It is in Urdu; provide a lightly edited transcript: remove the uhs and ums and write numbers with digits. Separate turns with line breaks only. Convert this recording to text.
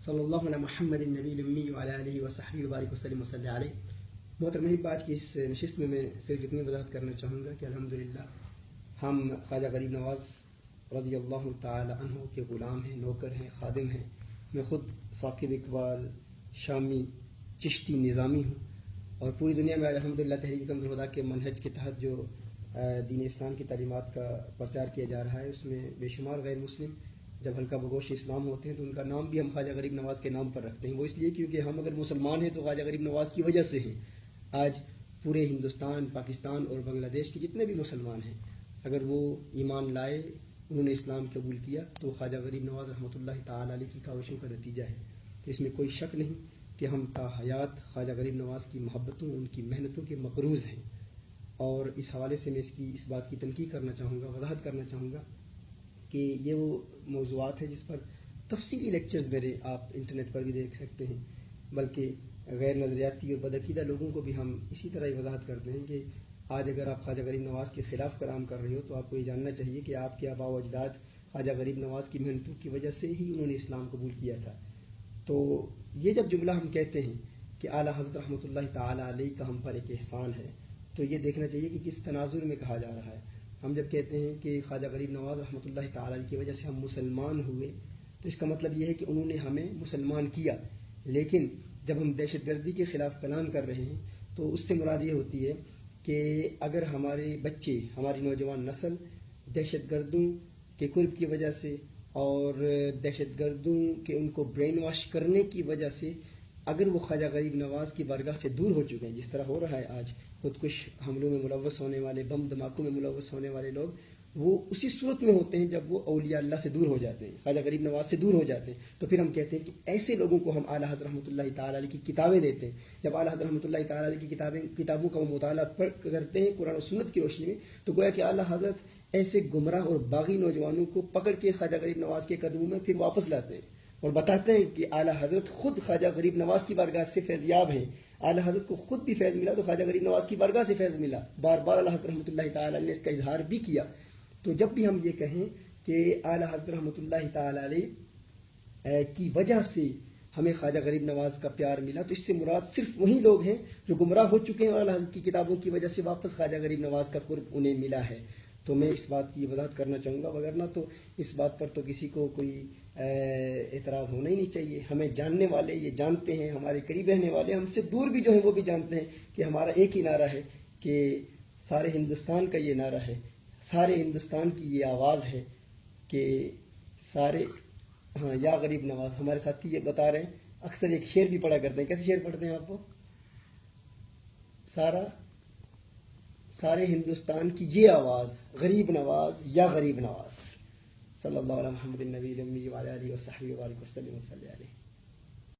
صلی اللہ علیہ محمد النبی الامی وعلی آلہ وصحبہ وبارک وسلم وصلی علیہ. محترم احباب، آج کی اس نشست میں صرف اتنی وضاحت کرنا چاہوں گا کہ الحمدللہ ہم خواجہ غریب نواز رضی اللہ تعالی عنہ کے غلام ہیں، نوکر ہیں، خادم ہیں. میں خود ثاقب اقبال، شامی، چشتی، نظامی ہوں، اور پوری دنیا میں الحمدللہ تحریک کنز الہدیٰ کے منہج کے تحت جو دین اسلام کی تعلیمات کا پرچار کیا جا رہا ہے، اس میں بے شمار غیر مسلم جب حلقہ بگوش اسلام ہوتے ہیں تو ان کا نام بھی ہم خواجہ غریب نواز کے نام پر رکھتے ہیں. وہ اس لیے کیونکہ ہم اگر مسلمان ہیں تو خواجہ غریب نواز کی وجہ سے ہیں. آج پورے ہندوستان، پاکستان اور بنگلہ دیش کے جتنے بھی مسلمان ہیں، اگر وہ ایمان لائے، انہوں نے اسلام قبول کیا، تو خواجہ غریب نواز رحمۃ اللہ تعالی علیہ کی کاوشوں کا نتیجہ ہے. تو اس میں کوئی شک نہیں کہ ہم تا حیات خواجہ غریب نواز کی محبتوں، ان کی محنتوں کے مقروض ہیں. اور اس حوالے سے میں اس بات کی تنقید کرنا چاہوں گا، وضاحت کرنا چاہوں گا کہ یہ وہ موضوعات ہیں جس پر تفصیلی لیکچرز میرے آپ انٹرنیٹ پر بھی دیکھ سکتے ہیں. بلکہ غیر نظریاتی اور بدعقیدہ لوگوں کو بھی ہم اسی طرح ہی وضاحت کرتے ہیں کہ آج اگر آپ خواجہ غریب نواز کے خلاف کلام کر رہے ہو تو آپ کو یہ جاننا چاہیے کہ آپ کے آباء و اجداد خواجہ غریب نواز کی محنتوں کی وجہ سے ہی انہوں نے اسلام قبول کیا تھا. تو یہ جب جملہ ہم کہتے ہیں کہ اعلیٰ حضرت رحمۃ اللہ تعالی علیہ کا ہم پر ایک احسان ہے، تو یہ دیکھنا چاہیے کہ کس تناظر میں کہا جا رہا ہے. ہم جب کہتے ہیں کہ خواجہ غریب نواز رحمۃ اللہ تعالی علیہ کی وجہ سے ہم مسلمان ہوئے، تو اس کا مطلب یہ ہے کہ انہوں نے ہمیں مسلمان کیا. لیکن جب ہم دہشت گردی کے خلاف کلام کر رہے ہیں تو اس سے مراد یہ ہوتی ہے کہ اگر ہمارے بچے، ہماری نوجوان نسل دہشت گردوں کے قرب کی وجہ سے اور دہشت گردوں کے ان کو برین واش کرنے کی وجہ سے اگر وہ خواجہ غریب نواز کی بارگاہ سے دور ہو چکے ہیں، جس طرح ہو رہا ہے آج خودکش حملوں میں ملوث ہونے والے، بم دھماکوں میں ملوث ہونے والے لوگ، وہ اسی صورت میں ہوتے ہیں جب وہ اولیاء اللہ سے دور ہو جاتے ہیں، خواجہ غریب نواز سے دور ہو جاتے ہیں. تو پھر ہم کہتے ہیں کہ ایسے لوگوں کو ہم اعلیٰ حضرت رحمۃ اللہ تعالی علیہ کی کتابیں دیتے ہیں. جب اعلیٰ حضرت رحمۃ اللہ تعالی علیہ کی کتابوں کا وہ مطالعہ کرتے ہیں قرآن و سنت کی روشنی میں، تو گویا کہ اعلیٰ حضرت ایسے گمراہ اور باغی نوجوانوں کو پکڑ کے خواجہ غریب نواز کے قدموں میں پھر واپس لاتے ہیں اور بتاتے ہیں کہ اعلیٰ حضرت خود خواجہ غریب نواز کی بارگاہ سے فیضیاب ہیں. اعلیٰ حضرت کو خود بھی فیض ملا تو خواجہ غریب نواز کی بارگاہ سے فیض ملا. بار بار اعلیٰ حضرت رحمۃ اللہ تعالی علیہ نے اس کا اظہار بھی کیا. تو جب بھی ہم یہ کہیں کہ اعلیٰ حضرت رحمۃ اللہ تعالی علیہ کی وجہ سے ہمیں خواجہ غریب نواز کا پیار ملا، تو اس سے مراد صرف وہی لوگ ہیں جو گمراہ ہو چکے ہیں اور اعلیٰ حضرت کی کتابوں کی وجہ سے واپس خواجہ غریب نواز کا قرب انہیں ملا ہے. تو میں اس بات کی وضاحت کرنا چاہوں گا، وگرنہ تو اس بات پر تو کسی کو کوئی اعتراض ہونا ہی نہیں چاہیے. ہمیں جاننے والے یہ جانتے ہیں، ہمارے قریب رہنے والے ہم سے دور بھی جو ہیں وہ بھی جانتے ہیں کہ ہمارا ایک ہی نعرہ ہے، کہ سارے ہندوستان کا یہ نعرہ ہے، سارے ہندوستان کی یہ آواز ہے کہ سارے یا غریب نواز. ہمارے ساتھی یہ بتا رہے ہیں، اکثر ایک شعر بھی پڑھا کرتے ہیں. کیسے شعر پڑھتے ہیں آپ؟ وہ سارے ہندوستان کی یہ آواز، غریب نواز یا غریب نواز. صلی اللہ علیہ محمد النبی الامی وعلی آلہ وصحبہ وبارک وسلم وصلی علیہ.